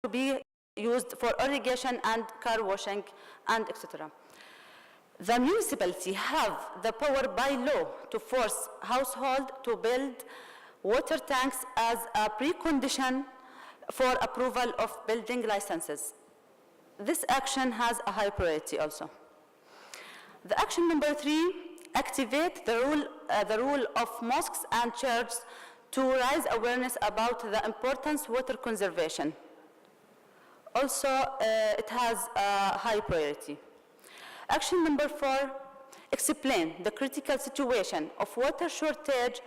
to be used for irrigation and car washing and etc. The municipality have the power by law to force household to build water tanks as a precondition for approval of building licenses. This action has a high priority also. The action number 3, activate the role of mosques and churches to raise awareness about the importance of water conservation. Also, it has a high priority. Action number 4, explain the critical situation of water shortage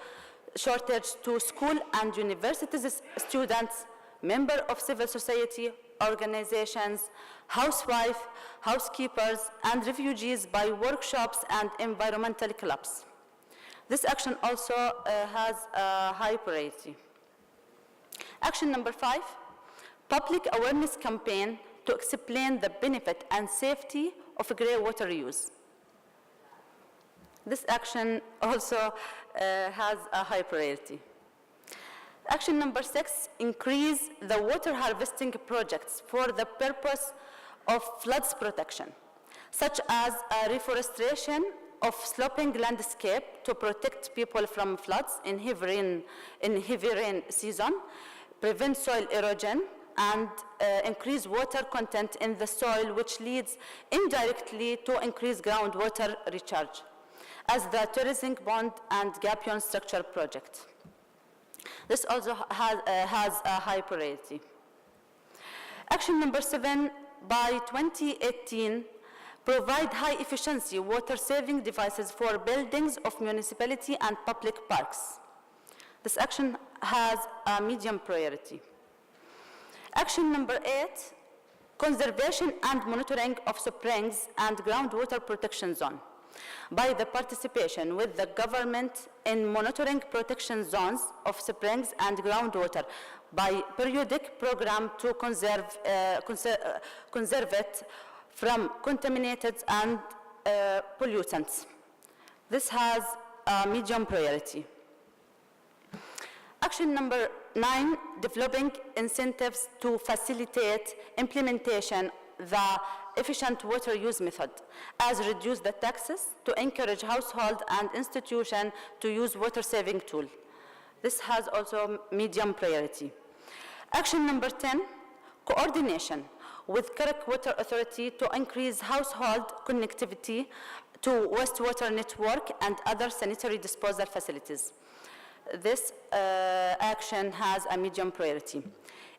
to school and universities students, members of civil society, organizations, housewives, housekeepers, and refugees by workshops and environmental clubs. This action also has a high priority. Action number 5, public awareness campaign to explain the benefit and safety of grey water use. This action also has a high priority. Action number 6, increase the water harvesting projects for the purpose of floods protection, such as reforestation of sloping landscape to protect people from floods in heavy rain season, prevent soil erosion, and increase water content in the soil, which leads indirectly to increased groundwater recharge, as the terracing bond and gabion structure project. This also has a high priority. Action number 7, by 2018, provide high-efficiency water-saving devices for buildings of municipality and public parks. This action has a medium priority. Action number 8, conservation and monitoring of springs and groundwater protection zone by the participation with the government in monitoring protection zones of springs and groundwater by periodic program to conserve it from contaminated and pollutants. This has a medium priority. Action number 9, developing incentives to facilitate implementation the efficient water use method, as reduce the taxes to encourage household and institution to use water-saving tool. This has also medium priority. Action number 10, coordination with Karak Water Authority to increase household connectivity to wastewater network and other sanitary disposal facilities. This action has a medium priority.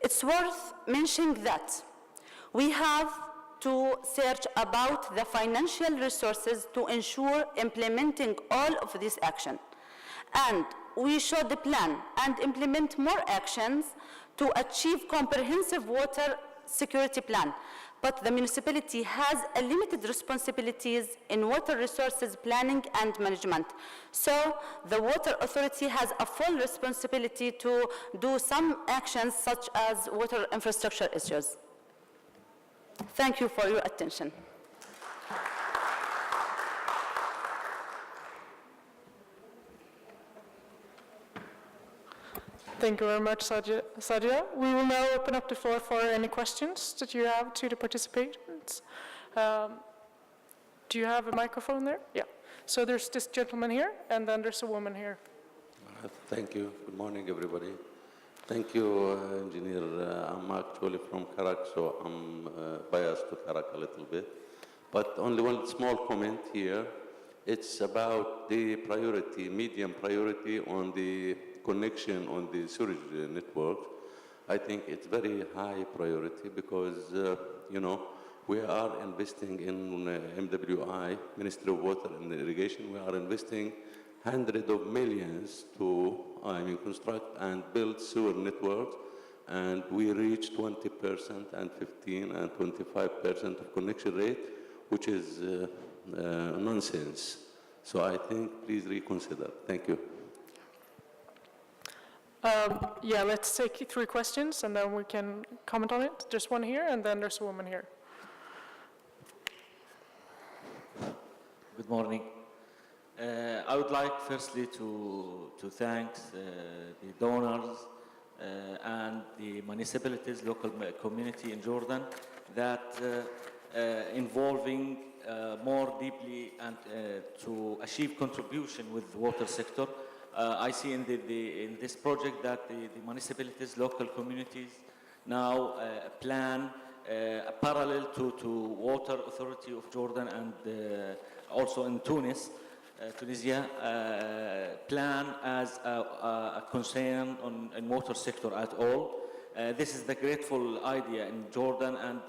It's worth mentioning that we have to search about the financial resources to ensure implementing all of this action. And we should plan and implement more actions to achieve comprehensive water security plan. But the municipality has a limited responsibilities in water resources planning and management. So the water authority has a full responsibility to do some actions such as water infrastructure issues. Thank you for your attention. Thank you very much, Sajeda. We will now open up the floor for any questions that you have to the participants. Do you have a microphone there? Yeah. So there's this gentleman here, and then there's a woman here. Thank you. Good morning, everybody. Thank you, Engineer. I'm actually from Karak, so I'm biased to Karak a little bit. But only one small comment here. It's about the priority, medium priority on the connection on the sewage network. I think it's very high priority because, you know, we are investing in MWI, Ministry of Water and Irrigation. We are investing hundreds of millions to, construct and build sewer networks, and we reach 20% and 15 and 25% of connection rate, which is nonsense. So I think please reconsider. Thank you. Yeah, let's take 3 questions and then we can comment on it. There's one here and then there's a woman here. Good morning. I would like firstly to thank the donors and the municipalities, local community in Jordan, that involving more deeply and to achieve contribution with the water sector. I see in this project that the municipalities, local communities now plan parallel to Water Authority of Jordan and also in Tunisia, plan as a concern on water sector at all. This is the grateful idea in Jordan, and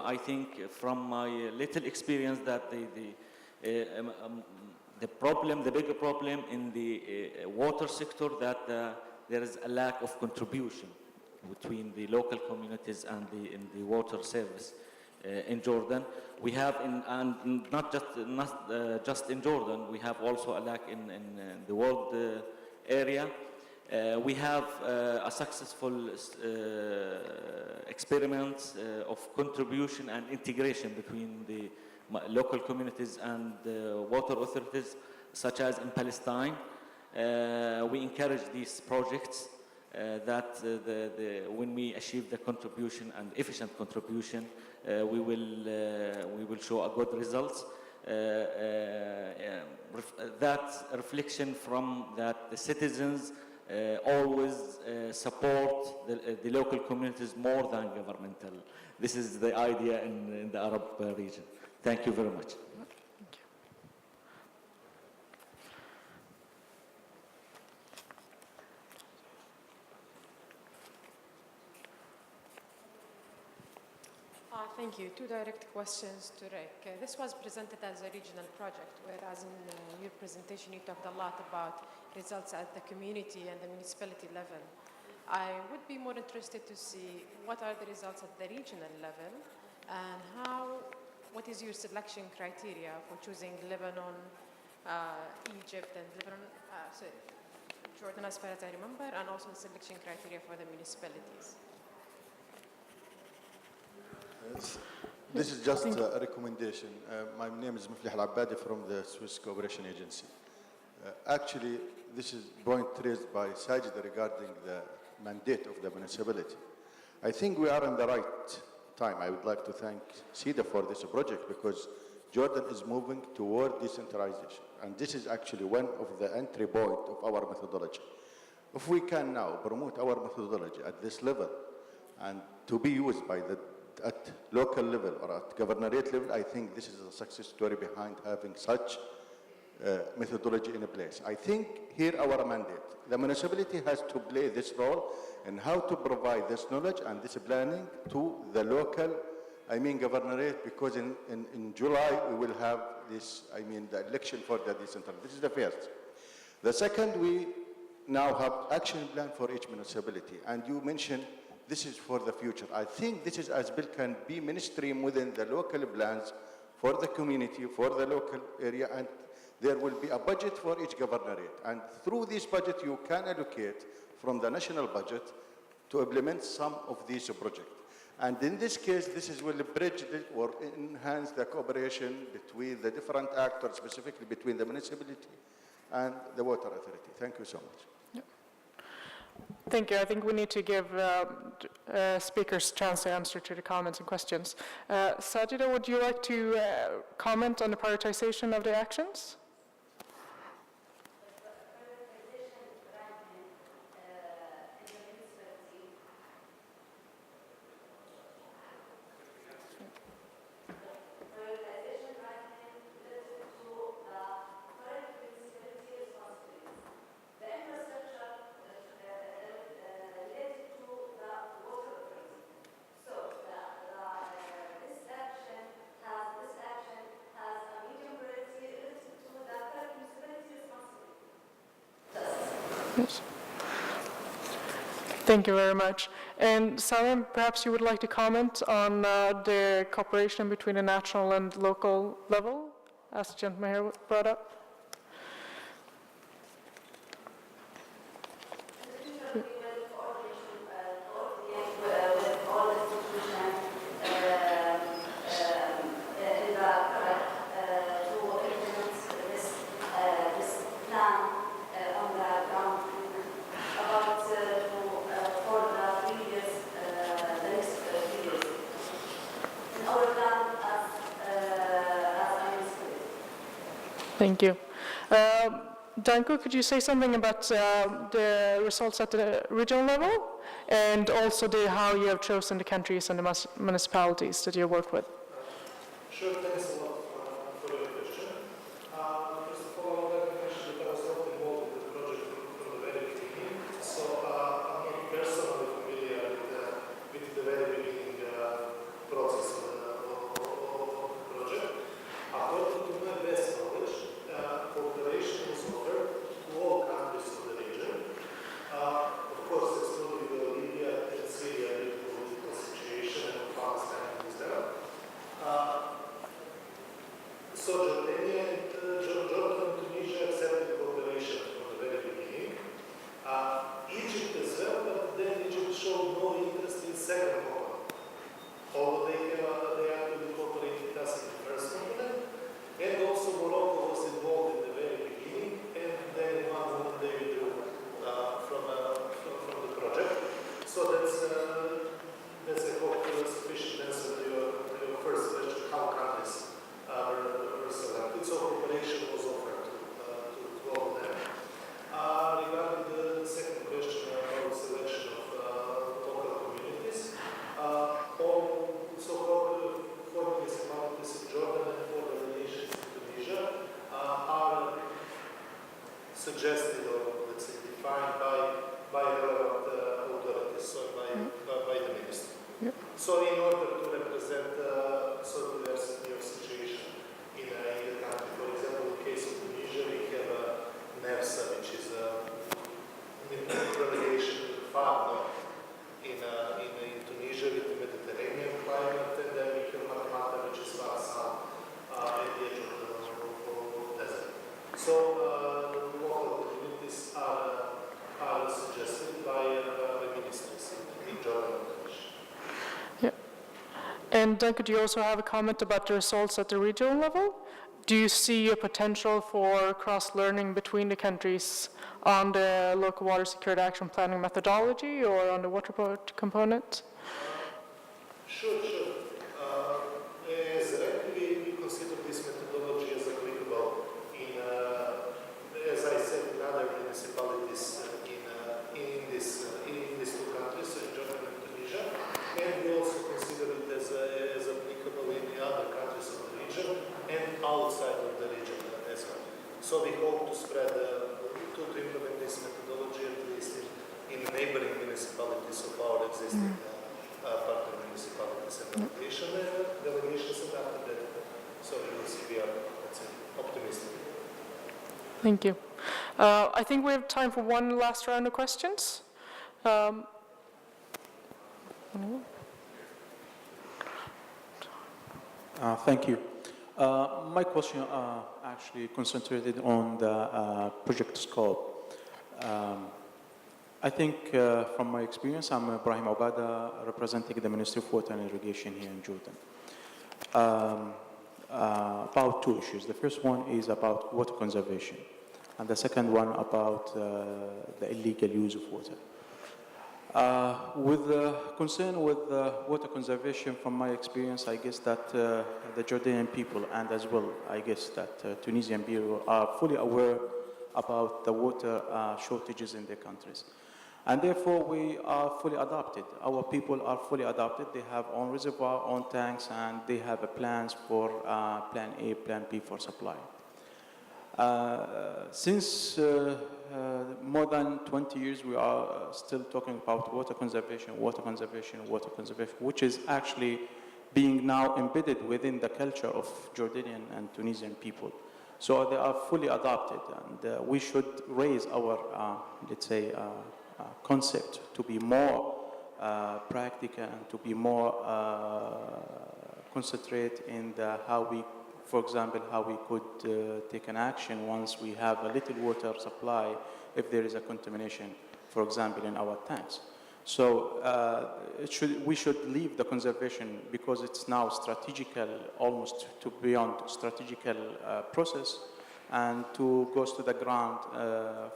I think from my little experience that the bigger problem in the water sector, that there is a lack of contribution between the local communities and the water service in Jordan. We have, and not just in Jordan, we have also a lack in the world area. We have a successful experiments of contribution and integration between the local communities and water authorities, such as in Palestine. We encourage these projects that when we achieve the contribution and efficient contribution, we will show a good results. That reflection from that the citizens always support the local communities more than governmental. This is the idea in the Arab region. Thank you very much. Thank you. Two direct questions to Rick. This was presented as a regional project, whereas in your presentation you talked a lot about results at the community and the municipality level. I would be more interested to see what are the results at the regional level, and what is your selection criteria for choosing Lebanon, Egypt, and Jordan, as far as I remember, and also the selection criteria for the municipalities. This is just a recommendation. My name is Muflih Al-Abbadi from the Swiss Cooperation Agency. Actually, this is a point raised by Sajeda regarding the mandate of the municipality. I think we are in the right time. I would like to thank SIDA for this project, because Jordan is moving toward decentralization. And this is actually one of the entry point of our methodology. If we can now promote our methodology at this level and to be used at local level or at governorate level, I think this is a success story behind having such methodology in place. I think here our mandate, the municipality has to play this role in how to provide this knowledge and this planning to the local, governorate, because in July we will have this, the election for the decentralization. This is the first. The second, we now have action plan for each municipality, and you mentioned this is for the future. I think this is as bill can be mainstream within the local plans for the community, for the local area, and there will be a budget for each governorate. And through this budget, you can allocate from the national budget to implement some of these projects. And in this case, this will bridge or enhance the cooperation between the different actors, specifically between the municipality and the water authority. Thank you so much. Thank you. I think we need to give speakers a chance to answer to the comments and questions. Sajeda, would you like to comment on the prioritization of the actions? Yes. Thank you very much. And Sameeh, perhaps you would like to comment on the cooperation between the national and local level, as the gentleman here brought up? For Thank you. Danko, could you say something about the results at the regional level and also how you have chosen the countries and the municipalities that you work with? Sure, thanks a lot for your question. First of all, I would like to mention that I was not involved in the project from the very beginning, so I'm not personally familiar with the very beginning process of the project. According to my best knowledge, cooperation was offered to all countries of the region. Of course, excluding Libya and Syria due to political situation and Palestine and Israel. So Jordania and Jordan and Tunisia accepted cooperation from the very beginning. Egypt as well, but then Egypt showed no interest in second component. Although they actually cooperated with us in the first component. And also Morocco was involved in the very beginning, and then in one moment they withdrew from the project. So that's I hope sufficient answer to your first question, how countries were selected. So cooperation was offered to all of them. Regarding the second question about selection of local communities, all so-called four municipalities in Jordan and four delegations in Tunisia are suggested or, let's say, defined by relevant authorities, so by the ministry. Yep. So in order to represent diversity of situation in the country, for example, in the case of Tunisia, we have NEFSA, which is a relegation to the far north in Tunisia with the Mediterranean climate, and then we have Matmata, which is far south at the edge of the desert. So local communities are suggested by ministries in Jordan and Tunisia. Yeah. And Danko, do you also have a comment about the results at the regional level? Do you see a potential for cross-learning between the countries on the local water security action planning methodology or on the water component? Sure. As we consider this methodology as applicable in, as I said, in other municipalities in these two countries, so in Jordan and Tunisia, and we also consider it as applicable in the other countries of the region and outside of the region as well. So we hope to spread, to implement this methodology at least in neighboring municipalities of our existing partner municipalities and delegations, and after that, so we will see, we are, let's say, optimistic. Thank you. I think we have time for one last round of questions. Thank you. My question actually concentrated on the project scope. I think from my experience, I'm Ibrahim Obada, representing the Ministry of Water and Irrigation here in Jordan. About two issues. The first one is about water conservation, and the second one about the illegal use of water. With concern with water conservation, from my experience, I guess that the Jordanian people, and as well, I guess that Tunisian people are fully aware about the water shortages in their countries. And therefore, we are fully adapted. Our people are fully adapted. They have own reservoir, own tanks, and they have plans for plan A, plan B for supply. Since more than 20 years, we are still talking about water conservation, which is actually being now embedded within the culture of Jordanian and Tunisian people. So they are fully adopted, and we should raise our, let's say, concept to be more practical and to be more concentrate in how we, for example, how we could take an action once we have a little water supply if there is a contamination, for example, in our tanks. So we should leave the conservation because it's now strategical, almost to beyond strategical process, and to goes to the ground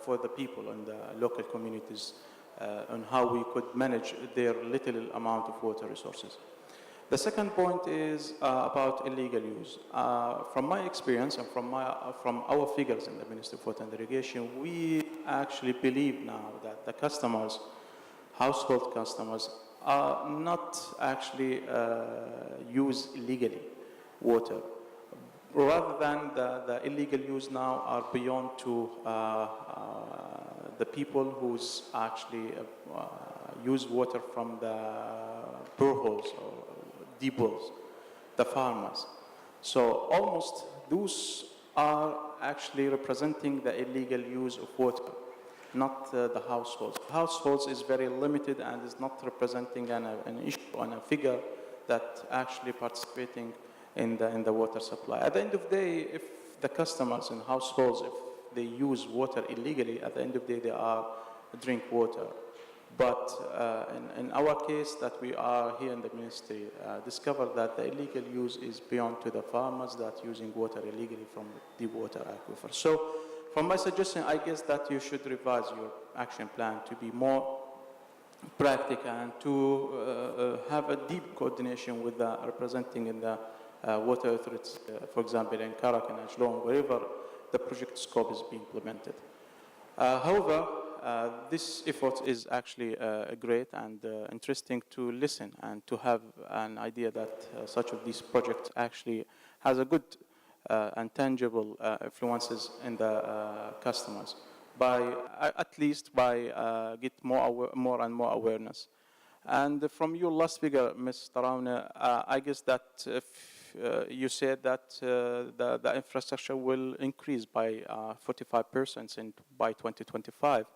for the people and the local communities on how we could manage their little amount of water resources. The second point is about illegal use. From my experience and from our figures in the Ministry of Water and Irrigation, we actually believe now that the customers, household customers, are not actually use illegally water. Rather than the illegal use now are beyond to the people who's actually use water from the boreholes or deep wells, the farmers. So almost those are actually representing the illegal use of water, not the households. Households is very limited and is not representing an issue and a figure that actually participating in the water supply. At the end of the day, if the customers and households, if they use water illegally, at the end of the day they are drink water. But in our case that we are here in the ministry, discovered that the illegal use is beyond to the farmers that using water illegally from deep water aquifer. So from my suggestion, I guess that you should revise your action plan to be more practical and to have a deep coordination with the representing in the water authorities, for example, in Karak and Ajloon, wherever the project scope is being implemented. However, this effort is actually great and interesting to listen and to have an idea that such of these projects actually has a good and tangible influences in the customers by at least by get more and more awareness. And from your last figure, Ms. Tarawna, I guess that if you said that the infrastructure will increase by 45% by 2025,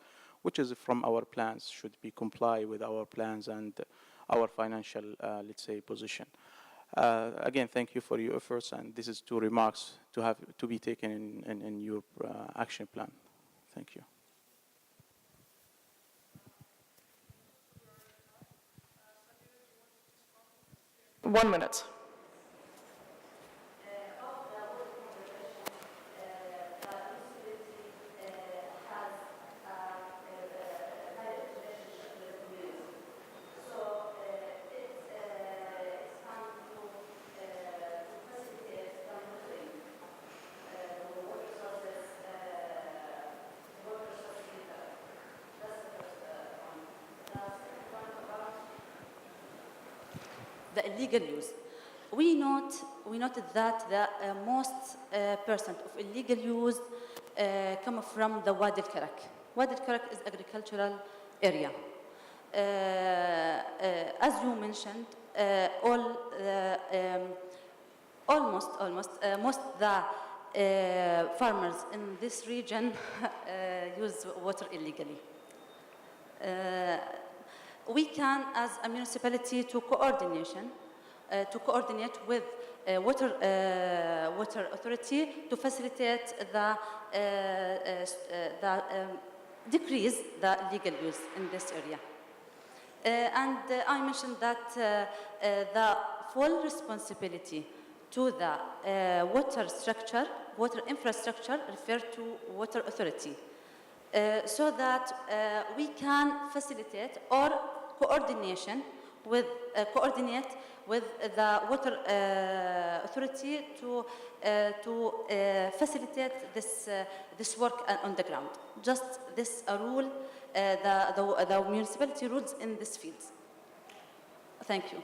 which is from our plans, should be comply with our plans and our financial, let's say, position. Again, thank you for your efforts, and this is 2 remarks to be taken in your action plan. Thank you. One minute. The illegal use. We noted that the most percent of illegal use come from the Wadi al-Karak. Wadi al-Karak is agricultural area. As you mentioned, most the farmers in this region use water illegally. We can, as a municipality, to coordinate with water authority to facilitate the decrease the illegal use in this area. And I mentioned that the full responsibility to the water infrastructure referred to water authority. So that we can facilitate or coordinate with the water authority to facilitate this work on the ground. Just this rule, the municipality rules in this field. Thank you.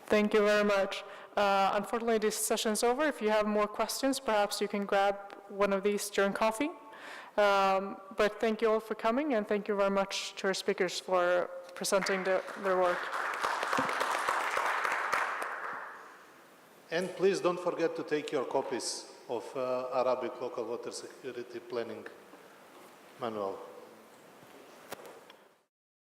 Thank you very much. Unfortunately, this session is over. If you have more questions, perhaps you can grab one of these during coffee. But thank you all for coming, and thank you very much to our speakers for presenting their work. And please don't forget to take your copies of Arabic Local Water Security Planning Manual.